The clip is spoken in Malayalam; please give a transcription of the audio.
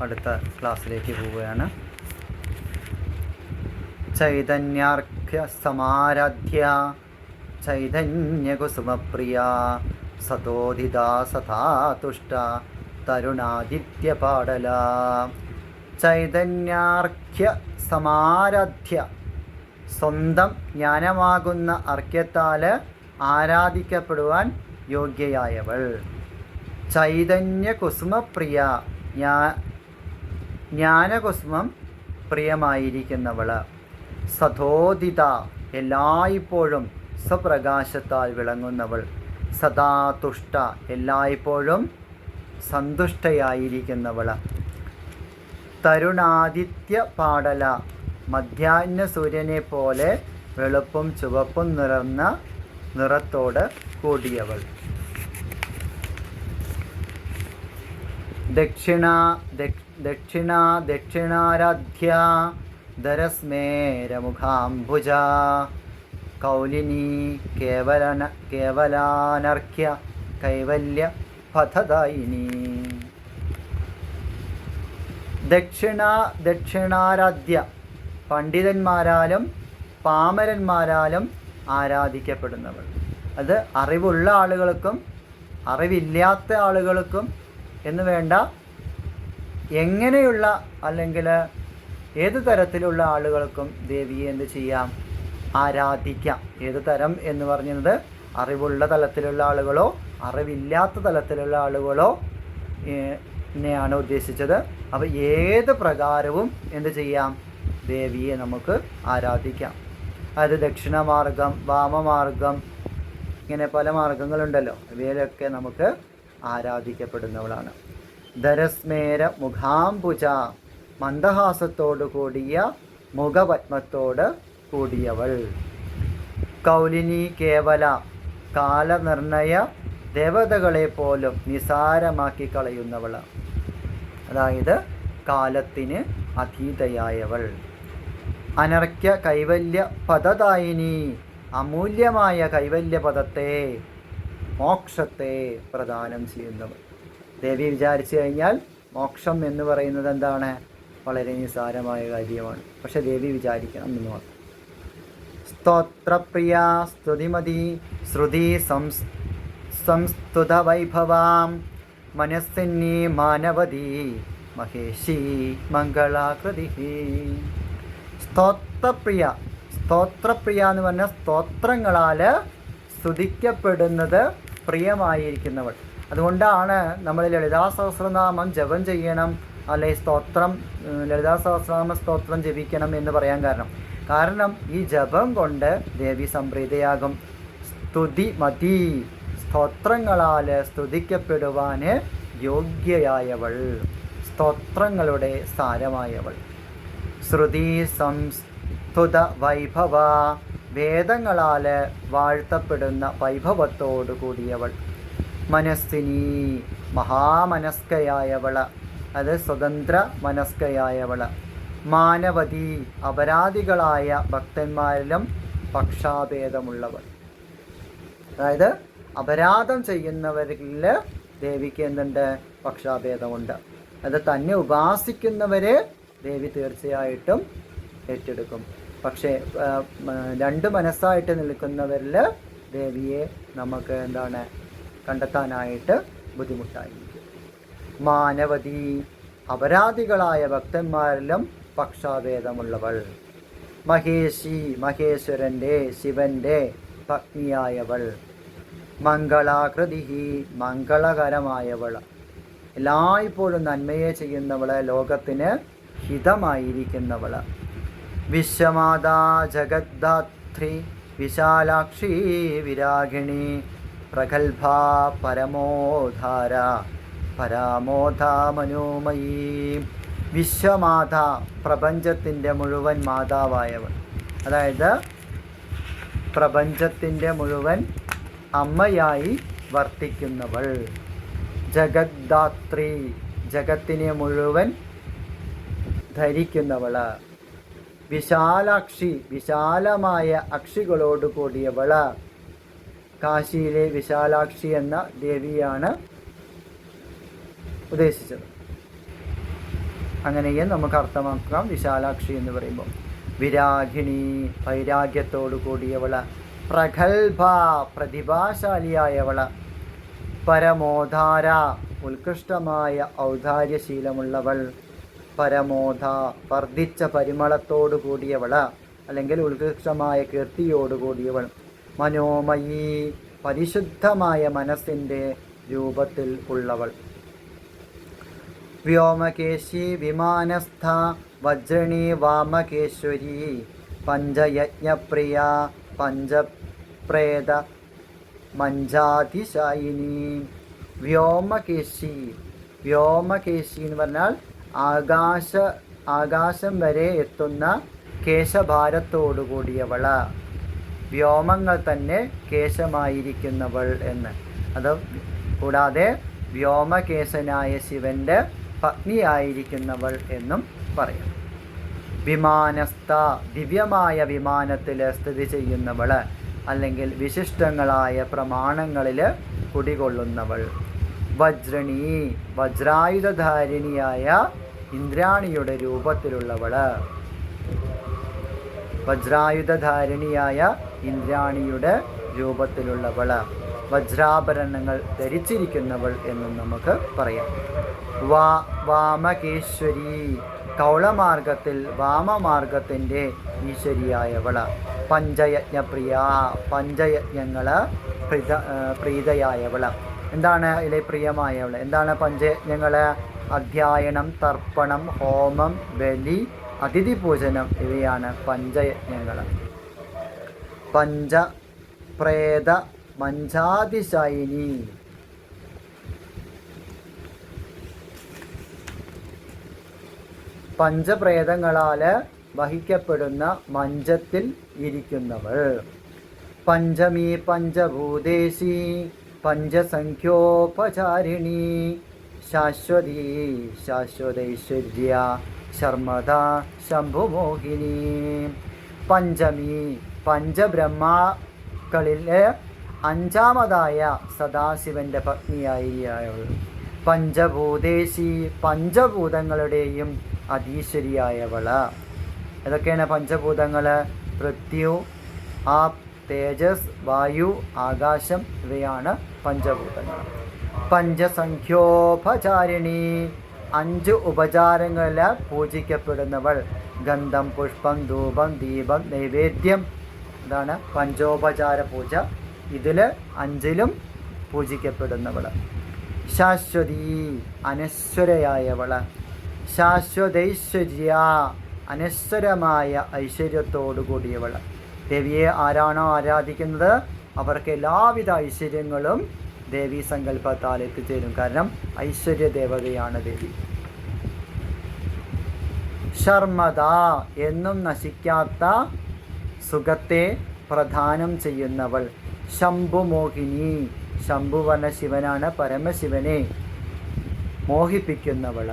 അടുത്ത ക്ലാസ്സിലേക്ക് പോവുകയാണ്. ചൈതന്യാർഘ്യ സമാരാധ്യ ചൈതന്യകുസുമപ്രിയ സതോദിത സദാ തുഷ്ട തരുണാദിത്യ പാടല. ചൈതന്യാർഘ്യ സമാരാധ്യ, സ്വന്തം ജ്ഞാനമാകുന്ന അർഘ്യത്താൽ ആരാധിക്കപ്പെടുവാൻ യോഗ്യയായവൾ. ചൈതന്യകുസുമപ്രിയ, ജ്ഞാനകുസുമം പ്രിയമായിരിക്കുന്നവൾ. സതോദിത, എല്ലായ്പ്പോഴും സ്വപ്രകാശത്താൽ വിളങ്ങുന്നവൾ. സദാ തുഷ്ട, എല്ലായ്പ്പോഴും സന്തുഷ്ടയായിരിക്കുന്നവൾ. തരുണാദിത്യ പാടല, മധ്യാഹ്ന സൂര്യനെ പോലെ വെളുപ്പും ചുവപ്പും നിറഞ്ഞ നിറത്തോട് കൂടിയവൾ. ദക്ഷിണാരാധ്യ ധരസ്മേരമുഖാംബുജ കൗലിനി കേവലാനർഘ്യ കൈവല്യ പഥദായിനി. ദക്ഷിണാരാധ്യ, പണ്ഡിതന്മാരാലും പാമരന്മാരാലും ആരാധിക്കപ്പെടുന്നവൾ. അത് അറിവുള്ള ആളുകൾക്കും അറിവില്ലാത്ത ആളുകൾക്കും എന്ന് വേണ്ട, എങ്ങനെയുള്ള അല്ലെങ്കിൽ ഏതു തരത്തിലുള്ള ആളുകൾക്കും ദേവിയെ എന്ത് ചെയ്യാം? ആരാധിക്കാം. ഏതു തരം എന്ന് പറയുന്നത് അറിവുള്ള തലത്തിലുള്ള ആളുകളോ അറിവില്ലാത്ത തലത്തിലുള്ള ആളുകളോ എന്നെയാണ് ഉദ്ദേശിച്ചത്. അപ്പോൾ ഏത് പ്രകാരവും എന്ത് ചെയ്യാം? ദേവിയെ നമുക്ക് ആരാധിക്കാം. അത് ദക്ഷിണമാർഗം, വാമമാർഗം, ഇങ്ങനെ പല മാർഗങ്ങളുണ്ടല്ലോ. ഇവയിലൊക്കെ നമുക്ക് ആരാധിക്കപ്പെടുന്നവളാണ്. ധരസ്മേര മുഖാംബുജ, മന്ദഹാസത്തോടു കൂടിയ മുഖപത്മത്തോട് കൂടിയവൾ. കൗലിനി കേവല, കാലനിർണയ ദേവതകളെ പോലും നിസാരമാക്കി കളയുന്നവൾ. അതായത് കാലത്തിന് അതീതയായവൾ. അനർഘ്യ കൈവല്യ പദദായിനി, അമൂല്യമായ കൈവല്യപദത്തെ, മോക്ഷത്തെ പ്രദാനം ചെയ്യുന്നവൾ. ദേവി വിചാരിച്ചു കഴിഞ്ഞാൽ മോക്ഷം എന്ന് പറയുന്നത് എന്താണ്? വളരെ നിസാരമായ കാര്യമാണ്. പക്ഷെ ദേവി വിചാരിക്കണം എന്ന് മാത്രം. സ്തോത്രപ്രിയ സ്തുതിമതി ശ്രുതി സംസ്തുത വൈഭവാം മനസ്സിന്നി മാനവതി മഹേഷി മംഗളാകൃതി. സ്തോത്രപ്രിയ, സ്തോത്രപ്രിയ എന്ന് പറഞ്ഞാൽ സ്തോത്രങ്ങളാൽ സ്തുതിക്കപ്പെടുന്നത് പ്രിയമായിരിക്കുന്നവൾ. അതുകൊണ്ടാണ് നമ്മൾ ലളിതാ സഹസ്രനാമം ജപം ചെയ്യണം, അല്ലെ സ്തോത്രം, ലളിതാ സഹസ്രനാമ സ്തോത്രം ജപിക്കണം എന്ന് പറയാൻ കാരണം ഈ ജപം കൊണ്ട് ദേവി സംപ്രീതയാകും. സ്തുതിമതി, സ്തോത്രങ്ങളാൽ സ്തുതിക്കപ്പെടുവാൻ യോഗ്യയായവൾ, സ്തോത്രങ്ങളുടെ സാരമായവൾ. ശ്രുതി സംസ്തുത വൈഭവ, വേദങ്ങളാൽ വാഴ്ത്തപ്പെടുന്ന വൈഭവത്തോടു കൂടിയവൾ. മനസ്സിനി, മഹാമനസ്കയായവൾ, അത് സ്വതന്ത്ര മനസ്കയായവൾ. മാനവതി, അപരാധികളായ ഭക്തന്മാരിലും പക്ഷാഭേദമുള്ളവൾ. അതായത് അപരാധം ചെയ്യുന്നവരിൽ ദേവിക്ക് എന്തുണ്ട്? പക്ഷാഭേദമുണ്ട്. അത് തന്നെ ഉപാസിക്കുന്നവരെ ദേവി തീർച്ചയായിട്ടും ഏറ്റെടുക്കും. പക്ഷേ രണ്ട് മനസ്സായിട്ട് നിൽക്കുന്നവരിൽ ദേവിയെ നമുക്ക് എന്താണ് കണ്ടെത്താനായിട്ട് ബുദ്ധിമുട്ടായിരിക്കും. മാനവതി, അപരാധികളായ ഭക്തന്മാരിലും പക്ഷാഭേദമുള്ളവൾ. മഹേഷി, മഹേശ്വരൻ്റെ ശിവൻ്റെ പത്നിയായവൾ. മംഗളാകൃതി, മംഗളകരമായവൾ, എല്ലായ്പ്പോഴും നന്മയെ ചെയ്യുന്നവൾ, ലോകത്തിന് ഹിതമായിരിക്കുന്നവൾ. വിശ്വമാതാ ജഗദ്ധാത്രി വിശാലാക്ഷി വിരാഗിണി പ്രഗൽഭ പരമോധാര പരാമോധ മനോമയീ. വിശ്വമാത, പ്രപഞ്ചത്തിൻ്റെ മുഴുവൻ മാതാവായവൾ. അതായത് പ്രപഞ്ചത്തിൻ്റെ മുഴുവൻ അമ്മയായി വർത്തിക്കുന്നവൾ. ജഗദ്ധാത്രി, ജഗത്തിനെ മുഴുവൻ ധരിക്കുന്നവൾ. വിശാലാക്ഷി, വിശാലമായ അക്ഷികളോട് കൂടിയവൾ. കാശിയിലെ വിശാലാക്ഷി എന്ന ദേവിയാണ് ഉദ്ദേശിച്ചത്. അങ്ങനെയും നമുക്ക് അർത്ഥമാക്കാം വിശാലാക്ഷി എന്ന് പറയുമ്പോൾ. വിരാഗിണി, വൈരാഗ്യത്തോടു കൂടിയവള. പ്രഗൽഭ, പ്രതിഭാശാലിയായവള. പരമോധാര, ഉത്കൃഷ്ടമായ ഔദാര്യശീലമുള്ളവൾ. പരമോധ, വർദ്ധിച്ച പരിമളത്തോടു കൂടിയവള, അല്ലെങ്കിൽ ഉത്കൃഷ്ടമായ കീർത്തിയോടുകൂടിയവൾ. മനോമയി, പരിശുദ്ധമായ മനസ്സിൻ്റെ രൂപത്തിൽ ഉള്ളവൾ. വ്യോമകേശി, വിമാനസ്ഥ, വജ്രണി, വാമകേശ്വരി. പഞ്ചയജ്ഞപ്രിയ, പഞ്ചപ്രേത മഞ്ചാതിശായിനി. വ്യോമകേശി, വ്യോമകേശി എന്ന് പറഞ്ഞാൽ ആകാശം വരെ എത്തുന്ന കേശഭാരത്തോടു കൂടിയവള. വ്യോമങ്ങൾ തന്നെ കേശമായിരിക്കുന്നവൾ എന്ന്. അത് കൂടാതെ വ്യോമകേശനായ ശിവന്റെ പത്നിയായിരിക്കുന്നവൾ എന്നും പറയാം. വിമാനസ്ഥ, ദിവ്യമായ വിമാനത്തിൽ സ്ഥിതി ചെയ്യുന്നവൾ, അല്ലെങ്കിൽ വിശിഷ്ടങ്ങളായ പ്രമാണങ്ങളിൽ കുടികൊള്ളുന്നവൾ. വജ്രണി, വജ്രായുധധാരിണിയായ ഇന്ദ്രാണിയുടെ രൂപത്തിലുള്ളവൾ. വജ്രായുധധാരിണിയായ ഇന്ദ്രാണിയുടെ രൂപത്തിലുള്ളവൾ. വജ്രാഭരണങ്ങൾ ധരിച്ചിരിക്കുന്നവൾ എന്നും നമുക്ക് പറയാം. വാമകേശ്വരി, കൗളമാർഗത്തിൽ വാമമാർഗത്തിൻ്റെ ഈശ്വരിയായവൾ. പഞ്ചയജ്ഞപ്രിയ, പഞ്ചയജ്ഞങ്ങൾ പ്രീതയായവൾ. എന്താണ് ഇതിലെ പ്രിയമായവൾ? എന്താണ് പഞ്ചയജ്ഞങ്ങൾ? അധ്യായനം, തർപ്പണം, ഹോമം, ബലി, അതിഥി പൂജനം ഇവയാണ് പഞ്ചയജ്ഞങ്ങൾ. പഞ്ചപ്രേത മഞ്ചാതിശായിനി, പഞ്ചപ്രേതങ്ങളാൽ വഹിക്കപ്പെടുന്ന മഞ്ചത്തിൽ ഇരിക്കുന്നവൾ. പഞ്ചമി, പഞ്ചഭൂതേശി, പഞ്ചസംഖ്യോപചാരിണി. ശാശ്വതി, ശാശ്വതൈശ്വര്യ, ശർമ്മദ, ശംഭുമോഹിനി. പഞ്ചമി, പഞ്ചബ്രഹ്മാക്കളിലെ അഞ്ചാമതായ സദാശിവന്റെ പത്നിയായവൾ. പഞ്ചഭൂതേശി, പഞ്ചഭൂതങ്ങളുടെയും അധീശ്വരിയായവൾ. ഏതൊക്കെയാണ് പഞ്ചഭൂതങ്ങൾ? പൃഥ്വി, ആപ്, തേജസ്, വായു, ആകാശം ഇവയാണ് പഞ്ചഭൂതങ്ങൾ. പഞ്ചസംഖ്യോപചാരിണി, 5 ഉപചാരങ്ങളിൽ പൂജിക്കപ്പെടുന്നവൾ. ഗന്ധം, പുഷ്പം, ധൂപം, ദീപം, നൈവേദ്യം, ഇതാണ് പഞ്ചോപചാര പൂജ. ഇതിൽ 5ലും പൂജിക്കപ്പെടുന്നവൾ. ശാശ്വതി, അനശ്വരയായവൾ. ശാശ്വതൈശ്വര്യ, അനശ്വരമായ ഐശ്വര്യത്തോടു കൂടിയവൾ. ദേവിയെ ആരാണോ ആരാധിക്കുന്നത് അവർക്ക് എല്ലാവിധ ഐശ്വര്യങ്ങളും ദേവീ സങ്കല്പത്താൽ എത്തിച്ചേരും. കാരണം ഐശ്വര്യ ദേവതയാണ് ദേവി. ശർമ്മദ, എന്നും നശിക്കാത്ത സുഖത്തെ പ്രദാനം ചെയ്യുന്നവൾ. ശംഭുമോഹിനി, ശംഭുവർണ്ണ ശിവനാണ് പരമശിവനെ മോഹിപ്പിക്കുന്നവൾ.